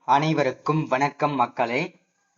அனைவருக்கும் வணக்கம் மக்களே.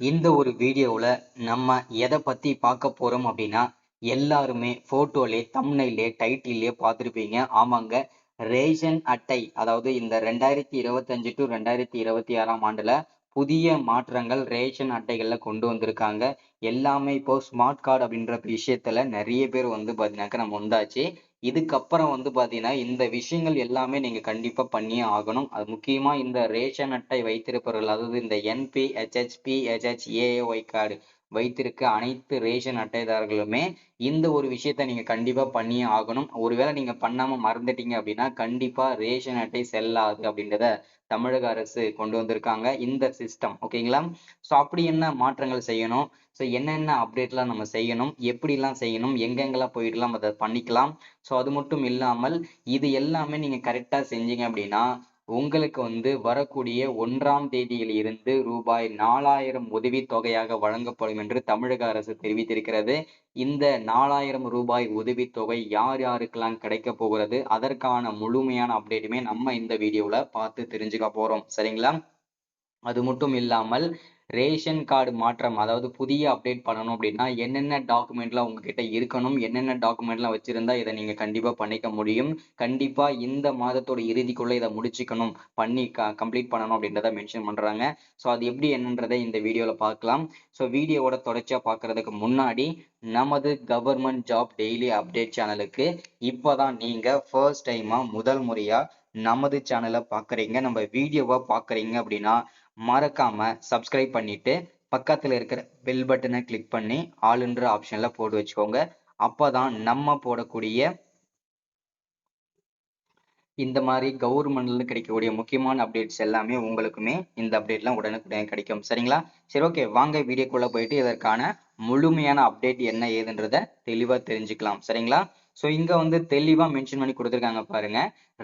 இந்த ஒரு வீடியோவில் நம்ம எதை பற்றி பார்க்க போகிறோம் அப்படின்னா, எல்லாருமே ஃபோட்டோலே தம்ப்நெயிலே டைட்டிலே பார்த்துருப்பீங்க. ஆமாங்க, ரேஷன் அட்டை, அதாவது இந்த 2025 டு 2026 ஆண்டில் புதிய மாற்றங்கள் ரேஷன் அட்டைகளில் கொண்டு வந்திருக்காங்க. எல்லாமே இப்போ ஸ்மார்ட் கார்டு அப்படின்ற விஷயத்துல நிறைய பேர் பார்த்தீங்கன்னாக்கா நம்ம வந்தாச்சு. இதுக்கப்புறம் பார்த்தீங்கன்னா இந்த விஷயங்கள் எல்லாமே நீங்க கண்டிப்பா பண்ணியே ஆகணும். அது முக்கியமா இந்த ரேஷன் அட்டை வைத்திருப்பவர்கள், அதாவது இந்த என்பி, ஹெச்ஹெச்பி, ஹெச்ஹெச்ஏஒய் கார்டு வைத்திருக்க அனைத்து ரேஷன் அட்டைதாரர்களுமே இந்த ஒரு விஷயத்த நீங்க கண்டிப்பா பண்ணியே ஆகணும். ஒருவேளை நீங்க பண்ணாம மறந்துட்டீங்க அப்படின்னா கண்டிப்பா ரேஷன் அட்டை செல்லாது அப்படின்றத தமிழக அரசு கொண்டு வந்திருக்காங்க இந்த சிஸ்டம். ஓகேங்களா? ஸோ அப்படி என்ன மாற்றங்கள் செய்யணும், ஸோ என்னென்ன அப்டேட்லாம் நம்ம செய்யணும், எப்படிலாம் செய்யணும், எங்கெங்கெல்லாம் போயிட்டுலாம் அதை பண்ணிக்கலாம். ஸோ அது மட்டும் இல்லாமல் இது எல்லாமே நீங்க கரெக்டா செஞ்சீங்க அப்படின்னா உங்களுக்கு வரக்கூடிய 1ஆம் தேதியில் இருந்து ரூபாய் 4000 உதவித் தொகையாக வழங்கப்படும் என்று தமிழக அரசு தெரிவித்திருக்கிறது. இந்த 4000 ரூபாய் உதவித்தொகை யார் யாருக்கெல்லாம் கிடைக்க போகிறது, அதற்கான முழுமையான அப்டேட்டுமே நம்ம இந்த வீடியோல பார்த்து தெரிஞ்சுக்க போறோம். சரிங்களா? அது மட்டும் இல்லாமல் ரேஷன் கார்டு மாற்றம், அதாவது புதிய அப்டேட் பண்ணணும் அப்படின்னா என்னென்ன டாக்குமெண்ட்லாம் உங்ககிட்ட இருக்கணும், என்னென்ன டாக்குமெண்ட்லாம் வச்சிருந்தா இதை நீங்க கண்டிப்பா பண்ணிக்க முடியும், கண்டிப்பா இந்த மாதத்தோட இறுதிக்குள்ள இதை முடிச்சுக்கணும், பண்ணி கம்ப்ளீட் பண்ணணும் அப்படின்றத மென்ஷன் பண்றாங்க. ஸோ அது எப்படி என்னன்றதை இந்த வீடியோல பார்க்கலாம். ஸோ வீடியோவோட தொடர்ச்சியா பார்க்கறதுக்கு முன்னாடி நமது கவர்மெண்ட் ஜாப் டெய்லி அப்டேட் சேனலுக்கு இப்போதான் நீங்க ஃபர்ஸ்ட் டைமா முதல் முறையா நமது சேனலை பார்க்குறீங்க, நம்ம வீடியோவை பார்க்குறீங்க அப்படின்னா மறக்காம சப்ஸ்கிரைப் பண்ணிட்டு பக்கத்துல இருக்கிற பெல் பட்டனை கிளிக் பண்ணி ஆல்ன்ற ஆப்ஷன்ல போட்டு வச்சுக்கோங்க. அப்பதான் நம்ம போடக்கூடிய இந்த மாதிரி கவர்மெண்ட்ல கிடைக்கக்கூடிய முக்கியமான அப்டேட்ஸ் எல்லாமே உங்களுக்குமே இந்த அப்டேட்லாம் உடனுக்குடன் கிடைக்கும். சரிங்களா? சரி, ஓகே, வாங்க வீடியோக்குள்ள போயிட்டு இதற்கான முழுமையான அப்டேட் என்ன ஏதுன்றத தெளிவா தெரிஞ்சுக்கலாம். சரிங்களா? ஸோ இங்க தெளிவா மென்ஷன் பண்ணி கொடுத்துருக்காங்க பாருங்க.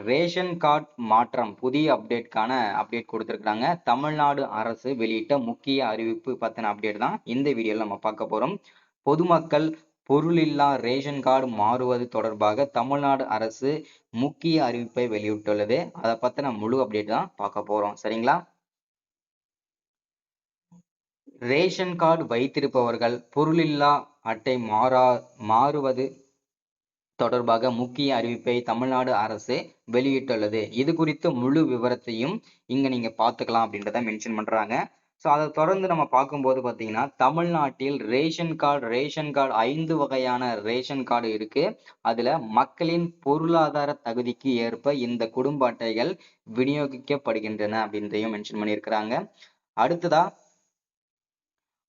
ரேஷன் கார்டு மாற்றம் புதிய அப்டேட்கான அப்டேட் கொடுத்துருக்காங்க. தமிழ்நாடு அரசு வெளியிட்ட முக்கிய அறிவிப்பு பத்தின அப்டேட் தான் இந்த வீடியோல நம்ம பார்க்க போறோம். பொதுமக்கள் பொருளில்லா ரேஷன் கார்டு மாறுவது தொடர்பாக தமிழ்நாடு அரசு முக்கிய அறிவிப்பை வெளியிட்டுள்ளது. அதை பத்தின முழு அப்டேட் தான் பார்க்க போறோம். சரிங்களா? ரேஷன் கார்டு வைத்திருப்பவர்கள் பொருளில்லா அட்டை மாறுவது தொடர்பாக முக்கிய அறிவிப்பை தமிழ்நாடு அரசு வெளியிட்டுள்ளது. இது குறித்து முழு விவரத்தையும் இங்க நீங்க பார்த்துக்கலாம் அப்படின்றத மென்ஷன் பண்றாங்க. ஸோ அதை தொடர்ந்து நம்ம பார்க்கும்போது பார்த்தீங்கன்னா தமிழ்நாட்டில் ரேஷன் கார்டு 5 வகையான ரேஷன் கார்டு இருக்கு. அதுல மக்களின் பொருளாதார தகுதிக்கு ஏற்ப இந்த குடும்ப அட்டைகள் விநியோகிக்கப்படுகின்றன அப்படின்றதையும் மென்ஷன் பண்ணியிருக்கிறாங்க. அடுத்ததா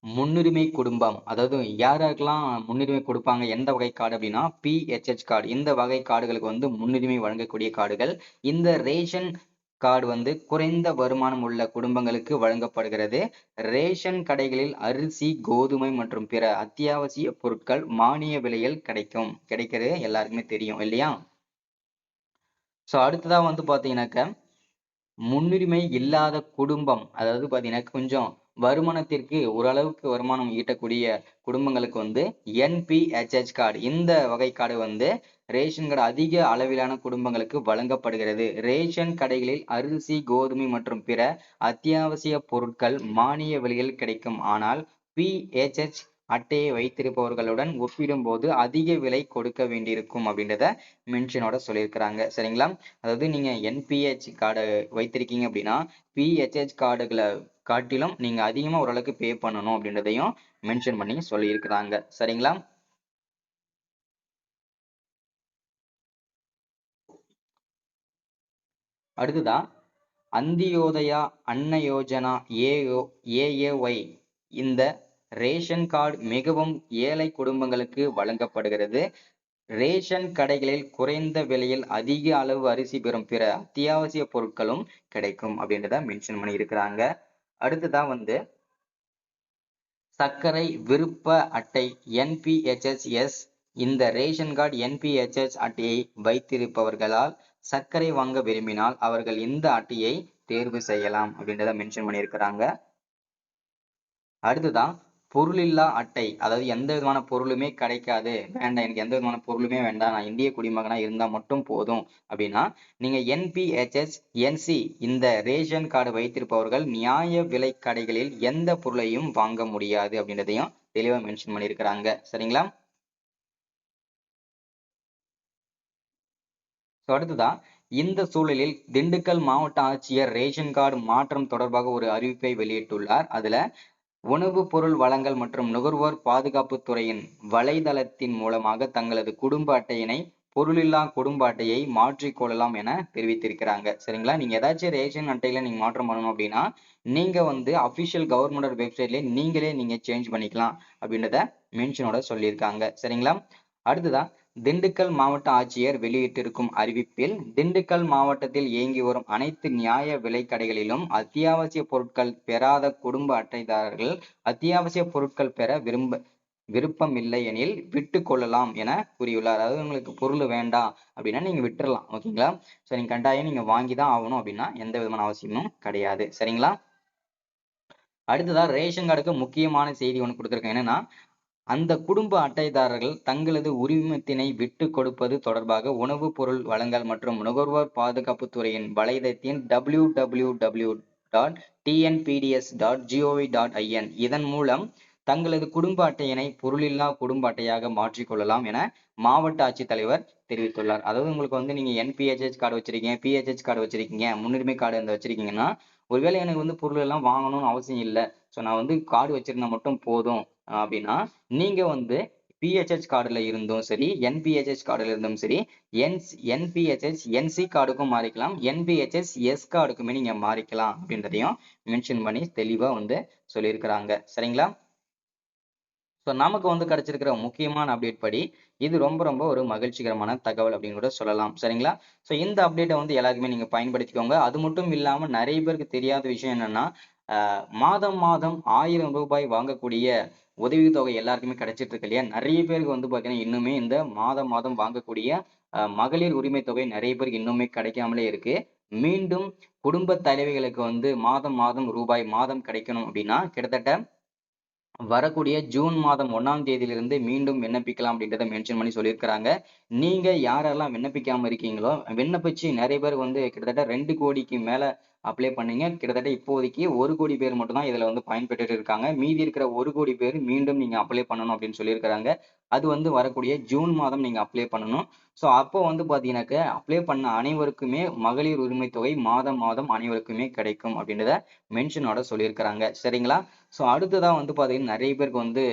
முன்னுரிமை குடும்பம், அதாவது யாருக்கெல்லாம் முன்னுரிமை கொடுப்பாங்க, எந்த வகை கார்டு அப்படின்னா PHH கார்டு. இந்த வகை கார்டுகளுக்கு முன்னுரிமை வழங்கக்கூடிய கார்டுகள். இந்த ரேஷன் கார்டு குறைந்த வருமானம் உள்ள குடும்பங்களுக்கு வழங்கப்படுகிறது. ரேஷன் கடைகளில் அரிசி, கோதுமை மற்றும் பிற அத்தியாவசிய பொருட்கள் மானிய விலையில் கிடைக்கிறது எல்லாருக்குமே தெரியும் இல்லையா? ஸோ அடுத்ததா பாத்தீங்கன்னாக்க முன்னுரிமை இல்லாத குடும்பம், அதாவது பாத்தீங்கன்னா கொஞ்சம் வருமானத்திற்கு ஓரளவுக்கு வருமானம் ஈட்டக்கூடிய குடும்பங்களுக்கு NPHH கார்டு, இந்த வகை கார்டு ரேஷன் கார்டு அதிக அளவிலான குடும்பங்களுக்கு வழங்கப்படுகிறது. ரேஷன் கடைகளில் அரிசி, கோதுமை மற்றும் பிற அத்தியாவசிய பொருட்கள் மானிய விலையில் கிடைக்கும். ஆனால் PHH அட்டையை வைத்திருப்பவர்களுடன் ஒப்பிடும்போது அதிக விலை கொடுக்க வேண்டியிருக்கும் அப்படின்றத மென்ஷனோட சொல்லியிருக்கிறாங்க. சரிங்களா? அதாவது நீங்க NPH கார்டு வைத்திருக்கீங்க அப்படின்னா PHH கார்டுகளை காட்டிலும் நீங்க அதிகமா ஓரளவுக்கு பே பண்ணணும் அப்படின்றதையும் மென்ஷன் பண்ணி சொல்லியிருக்கிறாங்க. சரிங்களா? அடுத்ததான் அந்தியோதயா அன்ன யோஜனா AAY. இந்த ரேஷன் கார்டு மிகவும் ஏழை குடும்பங்களுக்கு வழங்கப்படுகிறது. ரேஷன் கடைகளில் குறைந்த விலையில் அதிக அளவு அரிசி பெறும் பிற அத்தியாவசிய பொருட்களும் கிடைக்கும் அப்படின்றத மென்ஷன் பண்ணி இருக்கிறாங்க. அடுத்ததான் சர்க்கரை விருப்ப அட்டை NPHS. இந்த ரேஷன் கார்டு NPHS அட்டையை வைத்திருப்பவர்களால் சர்க்கரை வாங்க விரும்பினால் அவர்கள் இந்த அட்டையை தேர்வு செய்யலாம் அப்படின்றத மென்ஷன் பண்ணியிருக்கிறாங்க. அடுத்ததான் பொருளில்லா அட்டை, அதாவது எந்த விதமான பொருளுமே கிடைக்காது, வேண்டாம் எனக்கு எந்த விதமான பொருளுமே வேண்டாம், நான் இந்திய குடிமகனா இருந்தா மட்டும் போதும் அப்படின்னா நீங்க என்பிஹெச்எஸ் என்சி இந்த ரேஷன் கார்டு வைத்திருப்பவர்கள் நியாய விலை கடைகளில் எந்த பொருளையும் வாங்க முடியாது அப்படின்றதையும் தெளிவா மென்ஷன் பண்ணியிருக்கிறாங்க. சரிங்களா? அடுத்ததா இந்த சூழலில் திண்டுக்கல் மாவட்ட ஆட்சியர் ரேஷன் கார்டு மாற்றம் தொடர்பாக ஒரு அறிவிப்பை வெளியிட்டுள்ளார். அதுல உணவுப் பொருள் வழங்கல் மற்றும் நுகர்வோர் பாதுகாப்புத் துறையின் வலைதளத்தின் மூலமாக தங்களது குடும்ப அட்டையினை பொருளில்லா குடும்ப அட்டையை மாற்றிக் கொள்ளலாம் என தெரிவித்திருக்கிறாங்க. சரிங்களா? நீங்க ஏதாச்சும் ரேஷன் அட்டையில நீங்க மாற்றம் பண்ணணும் அப்படின்னா நீங்க வந்து அபிஷியல் கவர்மெண்ட் வெப்சைட்லயே நீங்க சேஞ்ச் பண்ணிக்கலாம் அப்படின்றத மென்ஷனோட சொல்லியிருக்காங்க. சரிங்களா? அடுத்ததா திண்டுக்கல் மாவட்ட ஆட்சியர் வெளியிட்டிருக்கும் அறிவிப்பில் திண்டுக்கல் மாவட்டத்தில் இயங்கி வரும் அனைத்து நியாய விலைக் கடைகளிலும் அத்தியாவசிய பொருட்கள் பெறாத குடும்ப அட்டைதாரர்கள் அத்தியாவசிய பொருட்கள் பெற விருப்பம் இல்லை எனில் விட்டு கொள்ளலாம் என கூறியுள்ளார். அதாவது உங்களுக்கு பொருள் வேண்டாம் அப்படின்னா நீங்க விட்டுறலாம். ஓகேங்களா? சோ நீங்க கட்டாயம் நீங்க வாங்கிதான் ஆகணும் அப்படின்னா எந்த விதமான அவசியமும் கிடையாது. சரிங்களா? அடுத்ததா ரேஷன் கார்டுக்கு முக்கியமான செய்தி ஒண்ணு கொடுத்திருக்கேன். என்னன்னா அந்த குடும்ப அட்டைதாரர்கள் தங்களது உரிமத்தினை விட்டுக் கொடுப்பது தொடர்பாக உணவுப் பொருள் வழங்கல் மற்றும் நுகர்வோர் பாதுகாப்புத் துறையின் வலைதளத்தின் www.tnpds.gov.in இதன் மூலம் தங்களது குடும்ப அட்டையினை பொருளில்லா குடும்ப அட்டையாக மாற்றிக்கொள்ளலாம் என மாவட்ட ஆட்சித்தலைவர் தெரிவித்துள்ளார். அதாவது உங்களுக்கு வந்து நீங்க என்பிஹெச்எச் கார்டு வச்சிருக்கீங்க, பிஹெச்எச் கார்டு வச்சிருக்கீங்க, முன்னுரிமை கார்டு அந்த வச்சிருக்கீங்கன்னா ஒருவேளை எனக்கு வந்து பொருள் எல்லாம் வாங்கணும்னு அவசியம் இல்லை. ஸோ நான் வந்து கார்டு வச்சிருந்தா மட்டும் போதும் அப்படின்னா நீங்க வந்து பிஹெச்ஹெச் கார்டுல இருந்தும் சரி, என்பிஹெச்எஸ் கார்டுல இருந்தும் சரி, என்பிஹெச்எஸ் என்சி கார்டுக்கும் மாறிக்கலாம், என்பிஹெச்எஸ் எஸ் கார்டுக்குமே நீங்க மாறிக்கலாம் அப்படின்றதையும் மென்ஷன் பண்ணி தெளிவா வந்து சொல்லியிருக்கிறாங்க. சரிங்களா? ஸோ நமக்கு வந்து கிடைச்சிருக்கிற முக்கியமான அப்டேட் படி இது ரொம்ப ரொம்ப ஒரு மகிழ்ச்சிகரமான தகவல் அப்படின்னு கூட சொல்லலாம். சரிங்களா? ஸோ இந்த அப்டேட்டை வந்து எல்லாருக்குமே நீங்க பயன்படுத்திக்கோங்க. அது மட்டும் இல்லாம நிறைய பேருக்கு தெரியாத விஷயம் என்னன்னா மாதம் மாதம் ரூ. 1000 வாங்கக்கூடிய உதவித்தொகை எல்லாருக்குமே கிடைச்சிட்டு இருக்கு இல்லையா? நிறைய பேருக்கு வந்து பாத்தீங்கன்னா இன்னுமே இந்த மாதம் மாதம் வாங்கக்கூடிய மகளிர் உரிமை தொகை நிறைய பேருக்கு இன்னுமே கிடைக்காமலே இருக்கு. மீண்டும் குடும்ப தலைவிகளுக்கு வந்து மாதம் மாதம் ரூபாய் மாதம் கிடைக்கணும் அப்படின்னா கிட்டத்தட்ட வரக்கூடிய ஜூன் மாதம் 1ஆம் தேதியிலிருந்து மீண்டும் விண்ணப்பிக்கலாம் அப்படின்றத மென்ஷன் பண்ணி சொல்லியிருக்கிறாங்க. நீங்க யாரெல்லாம் விண்ணப்பிக்காம இருக்கீங்களோ, விண்ணப்பிச்சு நிறைய பேர் வந்து கிட்டத்தட்ட 2 கோடிக்கு மேல அப்ளை பண்ணீங்க. கிட்டத்தட்ட இப்போதைக்கு 1 கோடி பேர் மட்டும் தான் இதுல வந்து பயன்பெற்றுட்டு இருக்காங்க. மீதி இருக்கிற 1 கோடி பேர் மீண்டும் நீங்க அப்ளை பண்ணணும் அப்படின்னு சொல்லியிருக்கிறாங்க. அது வந்து வரக்கூடிய ஜூன் மாதம் நீங்க அப்ளை பண்ணணும். ஸோ அப்போ வந்து பாத்தீங்கன்னாக்க அப்ளை பண்ண அனைவருக்குமே மகளிர் உரிமை தொகை மாதம் மாதம் அனைவருக்குமே கிடைக்கும் அப்படின்றத மென்ஷனோட சொல்லியிருக்கிறாங்க. சரிங்களா? ஸோ அடுத்ததா வந்து பாத்தீங்கன்னா நிறைய பேருக்கு வந்து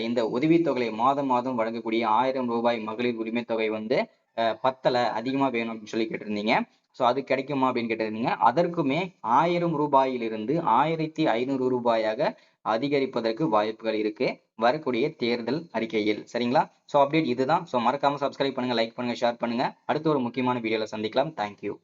இந்த உதவித்தொகை மாதம் மாதம் வழங்கக்கூடிய ரூ. 1000 மகளிர் உரிமை தொகை வந்து பத்தல அதிகமா வேணும் அப்படின்னு சொல்லி கேட்டிருந்தீங்க. ஸோ அது கிடைக்குமா அப்படின்னு கேட்டிருந்தீங்க. அதற்குமே ரூ. 1000 ரூ. 1500 அதிகரிப்பதற்கு வாய்ப்புகள் இருக்கு வரக்கூடிய தேர்தல் அறிக்கையில். சரிங்களா? ஸோ அப்டேட் இதுதான். ஸோ மறக்காம சப்ஸ்கிரைப் பண்ணுங்க, லைக் பண்ணுங்க, ஷேர் பண்ணுங்க. அடுத்த ஒரு முக்கியமான வீடியோல சந்திக்கலாம். தேங்க்யூ.